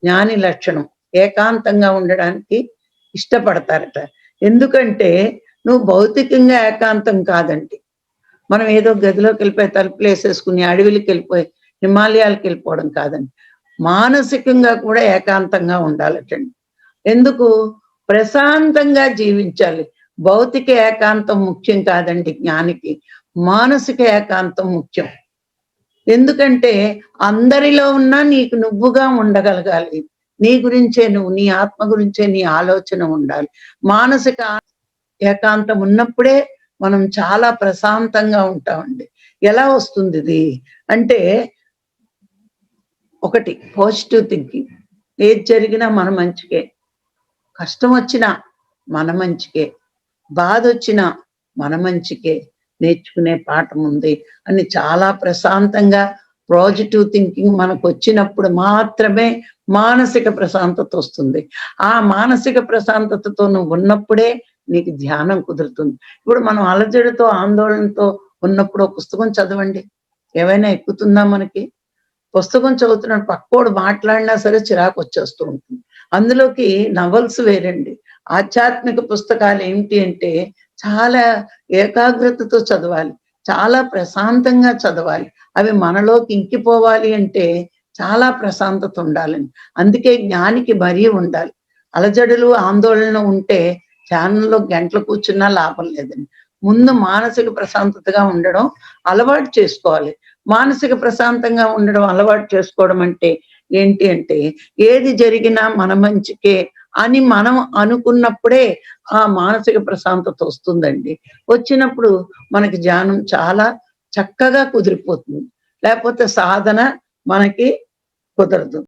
జ్ఞాని లక్షణం. ఏకాంతంగా ఉండడానికి ఇష్టపడతారట. ఎందుకంటే నువ్వు భౌతికంగా ఏకాంతం కాదండి. మనం ఏదో గదిలోకెళ్ళిపోయి తలుపులేసేసుకుని అడవిలకెళ్ళిపోయి హిమాలయాలకెళ్ళిపోవడం కాదండి. మానసికంగా కూడా ఏకాంతంగా ఉండాలటండి. ఎందుకు? ప్రశాంతంగా జీవించాలి. భౌతిక ఏకాంతం ముఖ్యం కాదండి జ్ఞానికి. మానసిక ఏకాంతం ముఖ్యం. ఎందుకంటే అందరిలో ఉన్నా నీకు నువ్వుగా ఉండగలగాలి. నీ గురించే నువ్వు, నీ ఆత్మ గురించే నీ ఆలోచన ఉండాలి. మానసిక ఏకాంతం ఉన్నప్పుడే మనం చాలా ప్రశాంతంగా ఉంటామండి. ఎలా వస్తుందిది? అంటే ఒకటి పాజిటివ్ థింకింగ్. ఏది జరిగినా మన మంచికే. కష్టం వచ్చినా మన మంచికే. బాధొచ్చినా మన మంచికే. నేర్చుకునే పాఠం ఉంది అని చాలా ప్రశాంతంగా పాజిటివ్ థింకింగ్ మనకొచ్చినప్పుడు మాత్రమే మానసిక ప్రశాంతత వస్తుంది. ఆ మానసిక ప్రశాంతతతో నువ్వు ఉన్నప్పుడే నీకు ధ్యానం కుదురుతుంది. ఇప్పుడు మనం అలజడితో, ఆందోళనతో ఉన్నప్పుడు ఒక పుస్తకం చదవండి. ఏవైనా ఎక్కుతుందా మనకి? పుస్తకం చదువుతున్నప్పుడు పక్కోడు మాట్లాడినా సరే చిరాకొచ్చేస్తూ ఉంటుంది. అందులోకి నవల్స్ వేరండి. ఆధ్యాత్మిక పుస్తకాలు ఏంటి అంటే చాలా ఏకాగ్రతతో చదవాలి. చాలా ప్రశాంతంగా చదవాలి. అవి మనలోకి ఇంకిపోవాలి అంటే చాలా ప్రశాంతత ఉండాలండి. అందుకే జ్ఞానికి మరీ ఉండాలి. అలజడులు, ఆందోళన ఉంటే ధ్యానంలో గంటలు కూర్చున్నా లాభం లేదండి. ముందు మానసిక ప్రశాంతతగా ఉండడం అలవాటు చేసుకోవాలి. మానసిక ప్రశాంతంగా ఉండడం అలవాటు చేసుకోవడం అంటే ఏంటి అంటే, ఏది జరిగినా మన మంచికే అని మనం అనుకున్నప్పుడే ఆ మానసిక ప్రశాంతత వస్తుందండి. వచ్చినప్పుడు మనకి ధ్యానం చాలా చక్కగా కుదిరిపోతుంది. లేకపోతే సాధన మనకి కుదరదు.